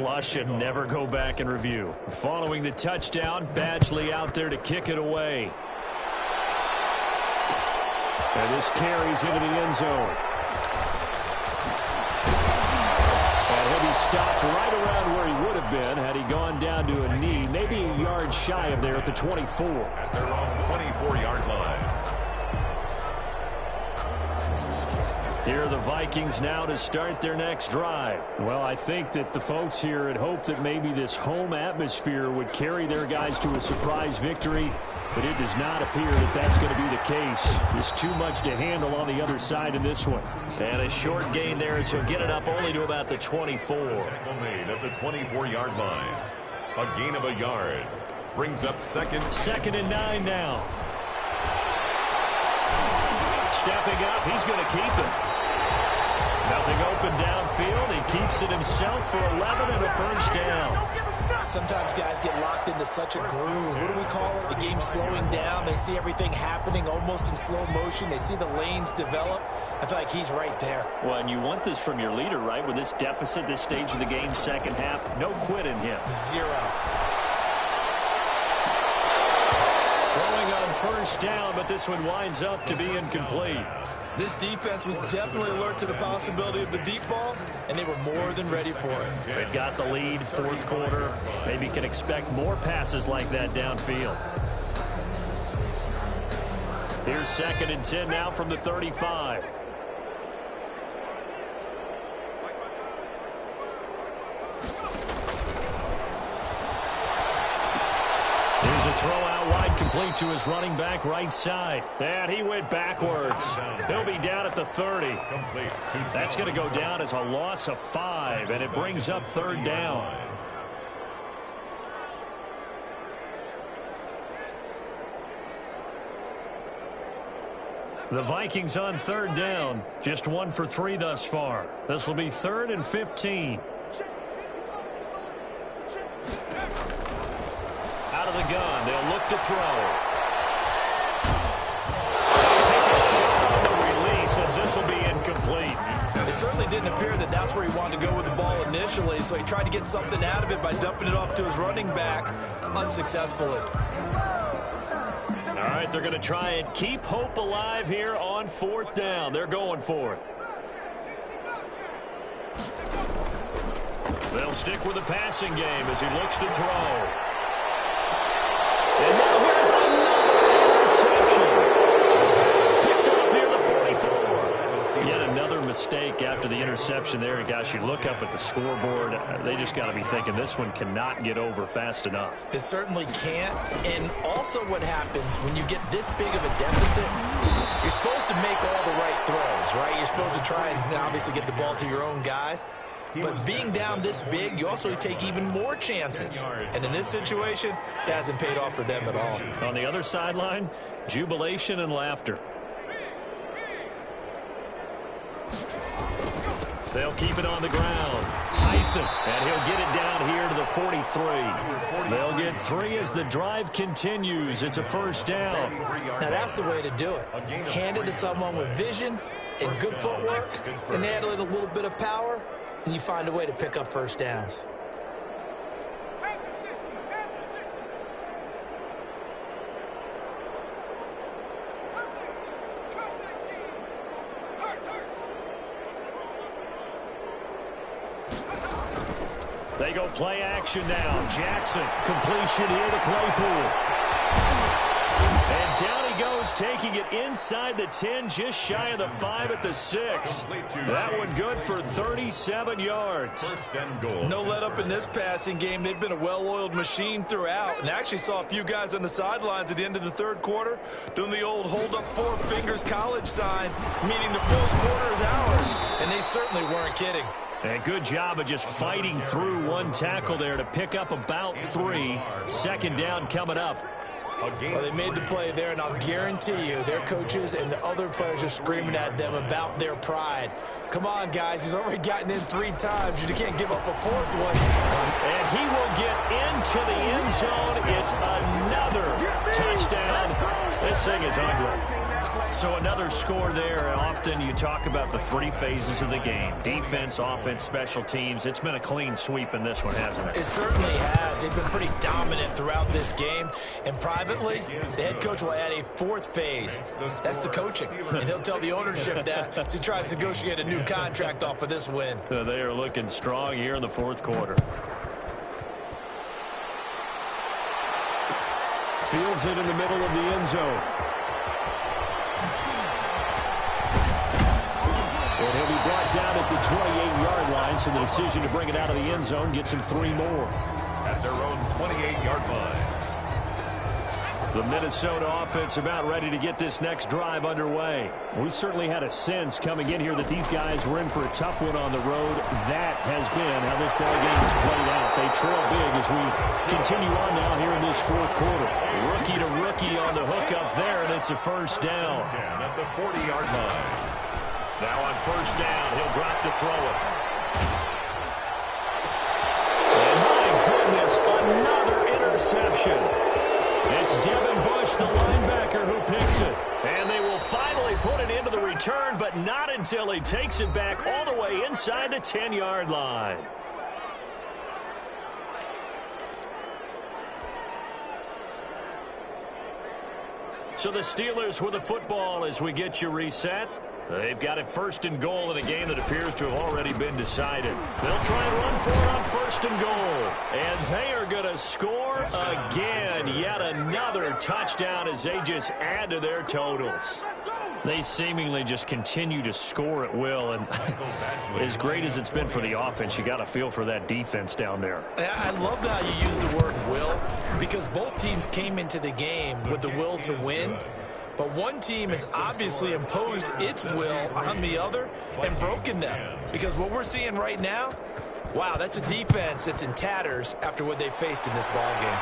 Flush and never go back and review. Following the touchdown, Badgley out there to kick it away. And this carries into the end zone. And he'll be stopped right around where he would have been had he gone down to a knee, maybe a yard shy of there at the 24. At their own 24-yard line. Here are the Vikings now to start their next drive. Well, I think that the folks here had hoped that maybe this home atmosphere would carry their guys to a surprise victory, but it does not appear that that's going to be the case. There's too much to handle on the other side in this one. And a short gain there as he'll get it up only to about the 24. Tackle made at the 24-yard line. A gain of a yard. Brings up second. Second and 9 now. Stepping up, he's going to keep it. Nothing open downfield. He keeps it himself for 11 and a first down. Sometimes guys get locked into such a groove. What do we call it? The game's slowing down. They see everything happening almost in slow motion. They see the lanes develop. I feel like he's right there. Well, and you want this from your leader, right? With this deficit, this stage of the game, second half, no quit in him. Zero. Throwing on first down, but this one winds up to be incomplete. This defense was definitely alert to the possibility of the deep ball, and they were more than ready for it. They've got the lead, fourth quarter. Maybe can expect more passes like that downfield. Here's second and 10 now from the 35. Here's a throw out wide, complete to his running back right side. And he went backwards. He'll be down at the 30. That's going to go down as a loss of 5, and it brings up third down. The Vikings on third down, just 1 for 3 thus far. This will be 3rd and 15. Out of the gun, they'll look to throw. He takes a shot on the release as this will be incomplete. It certainly didn't appear that that's where he wanted to go with the ball initially, so he tried to get something out of it by dumping it off to his running back unsuccessfully. All right, they're going to try and keep hope alive here on fourth down. They're going for it. They'll stick with the passing game as he looks to throw. And now here's another interception. Picked up near the 44. Yet another mistake after the interception there. And gosh, you look up at the scoreboard, they just got to be thinking this one cannot get over fast enough. It certainly can't. And also what happens when you get this big of a deficit, you're supposed to make all the right throws, right? You're supposed to try and obviously get the ball to your own guys. But being down this big, you also take even more chances. And in this situation, it hasn't paid off for them at all. On the other sideline, jubilation and laughter. They'll keep it on the ground. Tyson, and he'll get it down here to the 43. They'll get 3 as the drive continues. It's a first down. Now that's the way to do it. Hand it to someone with vision and good footwork, and add in a little bit of power, and you find a way to pick up first downs. They go play action now. Jackson, completion here to Claypool. And down he goes, taking it inside the 10, just shy of the 5 at the 6. That one good for 37 yards. First and goal. No let up in this passing game. They've been a well-oiled machine throughout, and actually saw a few guys on the sidelines at the end of the third quarter doing the old hold up 4 fingers college sign, meaning the fourth quarter is ours, and they certainly weren't kidding. And good job of just fighting through one tackle there to pick up about 3. Second down coming up. Well, they made the play there, and I'll guarantee you their coaches and the other players are screaming at them about their pride. Come on, guys. He's already gotten in 3 times. You can't give up a 4th one. And he will get into the end zone. It's another touchdown. This thing is ugly. So another score there. And often you talk about the three phases of the game: defense, offense, special teams. It's been a clean sweep in this one, hasn't it? It certainly has. They've been pretty dominant throughout this game. And privately, the head coach will add a fourth phase. That's the coaching. And he'll tell the ownership that as he tries to negotiate a new contract off of this win. They are looking strong here in the fourth quarter. Fields it in the middle of the end zone. And he'll be brought down at the 28-yard line, so the decision to bring it out of the end zone gets him 3 more. At their own 28-yard line. The Minnesota offense about ready to get this next drive underway. We certainly had a sense coming in here that these guys were in for a tough one on the road. That has been how this ball game has played out. They trail big as we continue on now here in this fourth quarter. Rookie to rookie on the hook up there, and it's a first down. At the 40-yard line. Now on first down, he'll drop to throw it. And my goodness, another interception. It's Devin Bush, the linebacker, who picks it. And they will finally put it into the return, but not until he takes it back all the way inside the 10-yard line. So the Steelers with the football as we get you reset. They've got it first and goal in a game that appears to have already been decided. They'll try and run for it on first and goal. And they are going to score again. Yet another touchdown as they just add to their totals. They seemingly just continue to score at will. And as great as it's been for the offense, you got to feel for that defense down there. I love how you use the word will, because both teams came into the game with the will to win. But one team has obviously imposed its will on the other and broken them. Because what we're seeing right now, wow, that's a defense that's in tatters after what they faced in this ball game.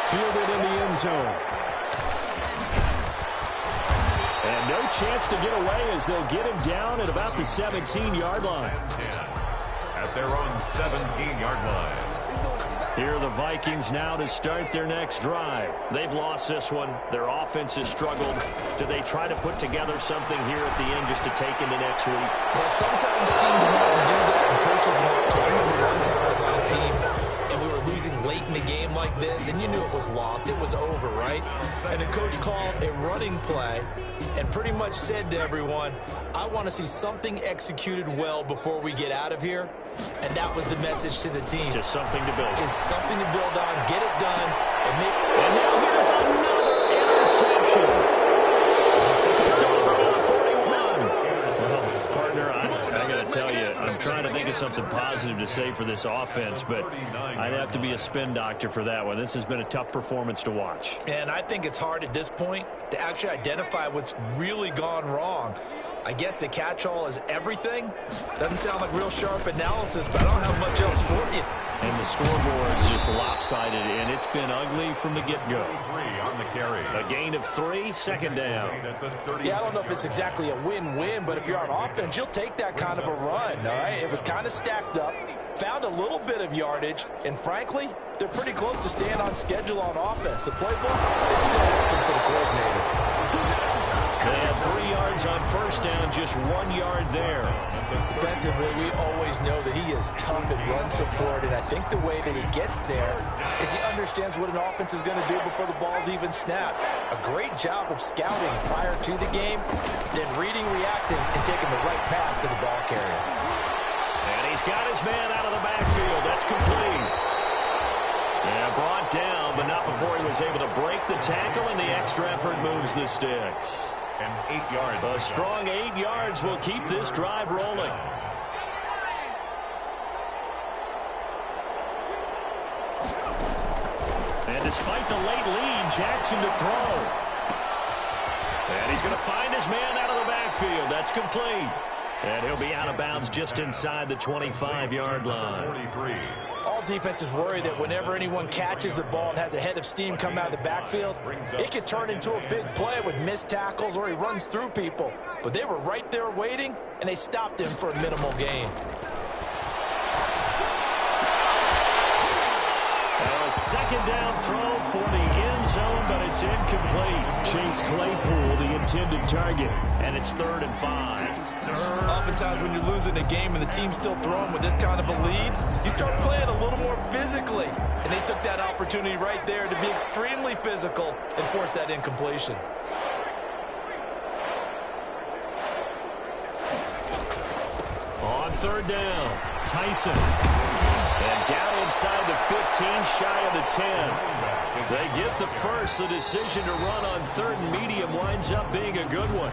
Fielded in the end zone. And no chance to get away as they'll get him down at about the 17-yard line. At their own 17-yard line. Here are the Vikings now to start their next drive. They've lost this one. Their offense has struggled. Do they try to put together something here at the end just to take into next week? Yeah, sometimes teams want to do that and coaches want to. I remember one time I was on a team and we were losing late in the game like this, and you knew it was lost. It was over, right? And the coach called a running play and pretty much said to everyone, I want to see something executed well before we get out of here. And that was the message to the team. Just something to build. Just something to build on, get it done. And now here's another interception. Picked off around 41. Well, partner, I got to tell you, I'm trying to think of something positive to say for this offense, but I'd have to be a spin doctor for that one. This has been a tough performance to watch. And I think it's hard at this point to actually identify what's really gone wrong. I guess the catch-all is everything. Doesn't sound like real sharp analysis, but I don't have much else for you. And the scoreboard is just lopsided, and it's been ugly from the get-go. On the carry. A gain of 3, second down. Yeah, I don't know if it's exactly a win-win, but if you're on offense, you'll take that kind of a run, all right? It was kind of stacked up, found a little bit of yardage, and frankly, they're pretty close to staying on schedule on offense. The playbook is still open for the coordinator. They had 3 yards on first down, just 1 yard there. Defensively, we always know that he is tough at run support, and I think the way that he gets there is he understands what an offense is going to do before the ball's even snapped. A great job of scouting prior to the game, then reading, reacting, and taking the right path to the ball carrier. And he's got his man out of the backfield. That's complete. Yeah, brought down, but not before he was able to break the tackle, and the extra effort moves the sticks. And 8 yards. A strong 8 yards will keep this drive rolling. And despite the late lead, Jackson to throw. And he's going to find his man out of the backfield. That's complete. And he'll be out of bounds just inside the 25-yard line. 43. All defenses worry that whenever anyone catches the ball and has a head of steam come out of the backfield, it could turn into a big play with missed tackles or he runs through people. But they were right there waiting, and they stopped him for a minimal gain. Well, as second down throw for the end zone, but it's incomplete. Chase Claypool, the intended target, and it's 3rd and 5. Oftentimes when you're losing a game and the team's still throwing with this kind of a lead, you start playing a little more physically. And they took that opportunity right there to be extremely physical and force that incompletion. On 3rd down, Tyson. And down inside the 15, shy of the 10. They get the first. The decision to run on 3rd and medium winds up being a good one.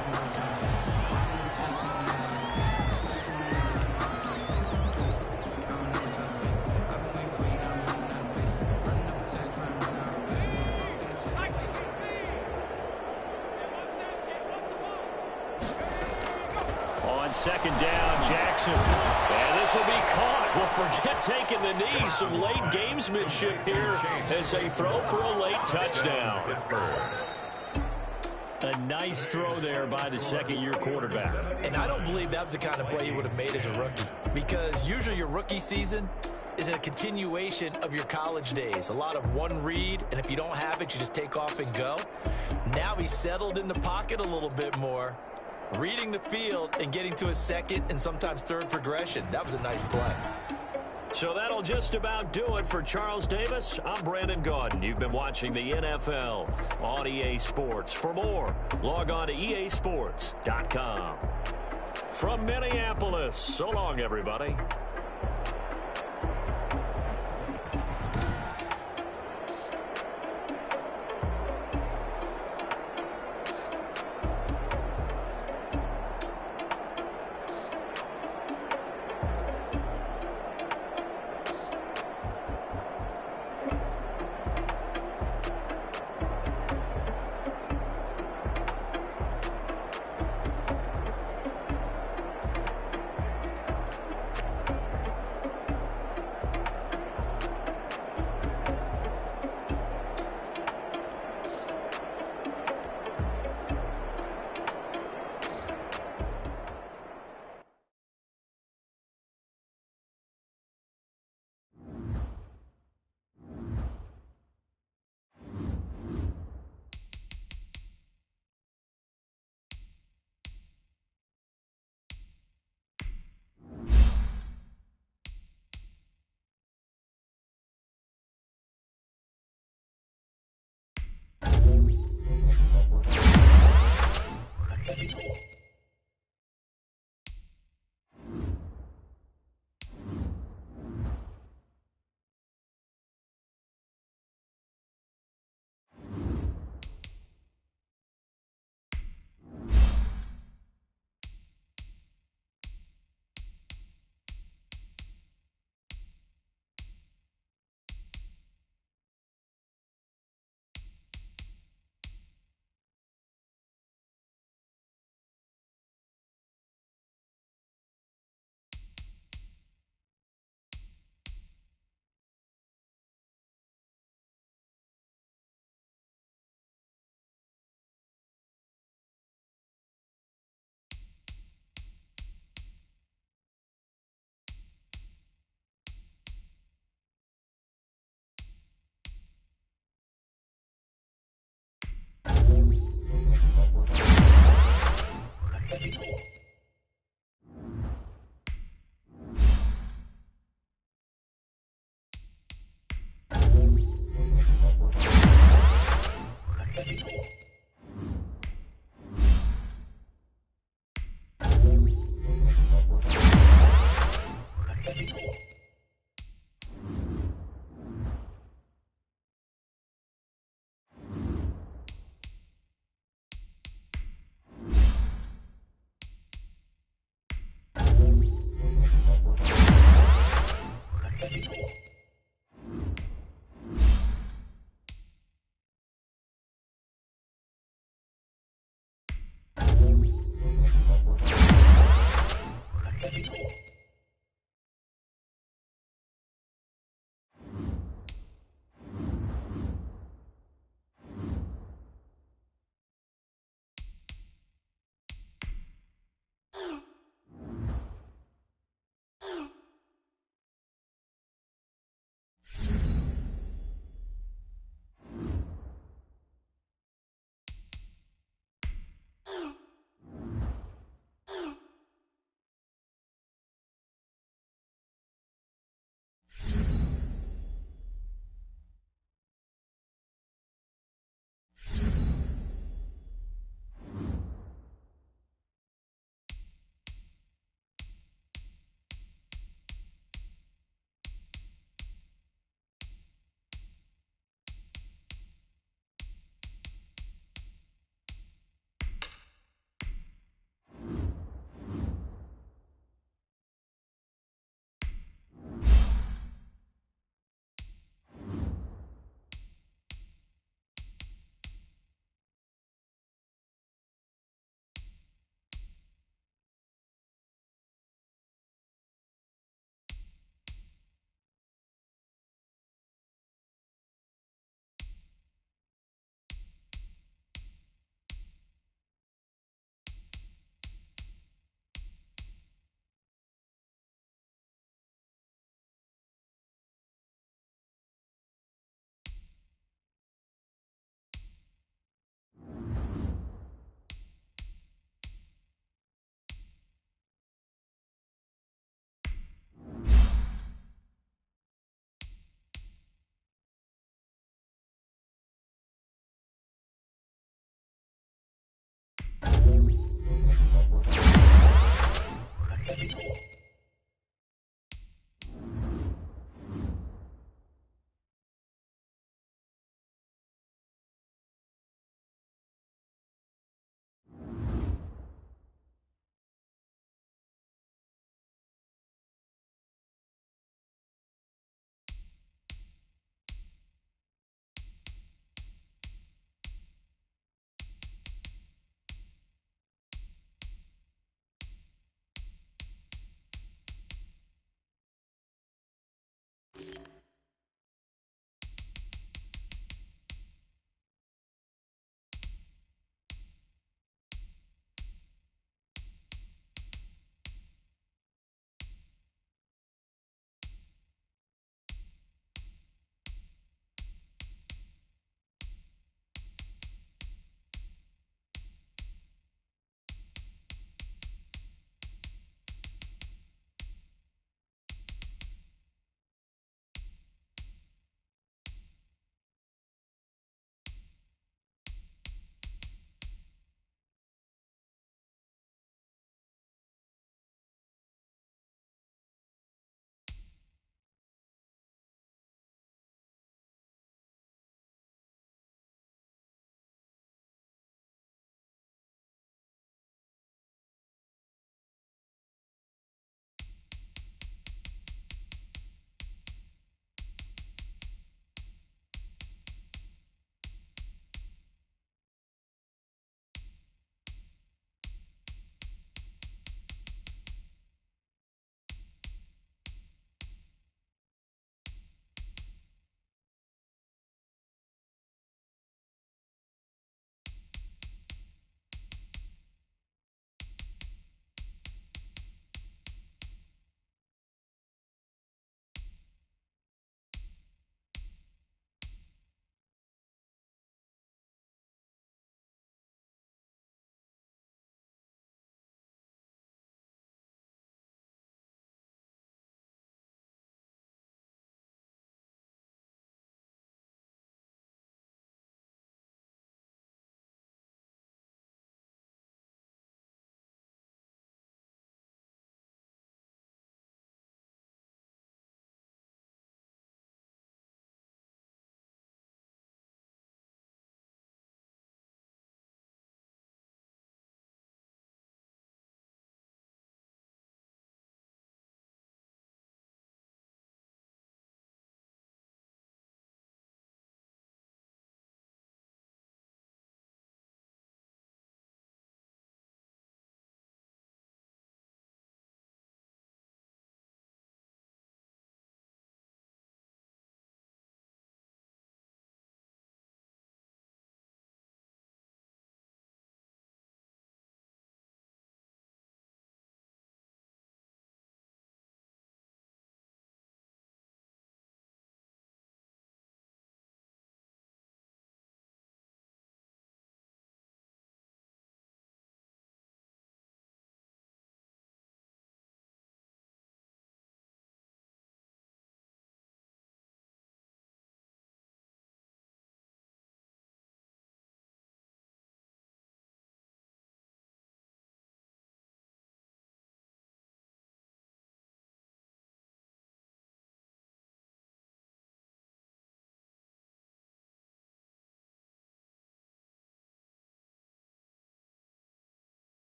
On 2nd down, Jackson. And this will be caught. Well, forget taking the knee. Some late gamesmanship here as they throw for a late touchdown. A nice throw there by the second-year quarterback. And I don't believe that was the kind of play he would have made as a rookie, because usually your rookie season is a continuation of your college days. A lot of one read, and if you don't have it, you just take off and go. Now he's settled in the pocket a little bit more, reading the field and getting to his second and sometimes third progression. That was a nice play. So that'll just about do it for Charles Davis. I'm Brandon Gaudin. You've been watching the NFL on EA Sports. For more, log on to easports.com. From Minneapolis, so long, everybody.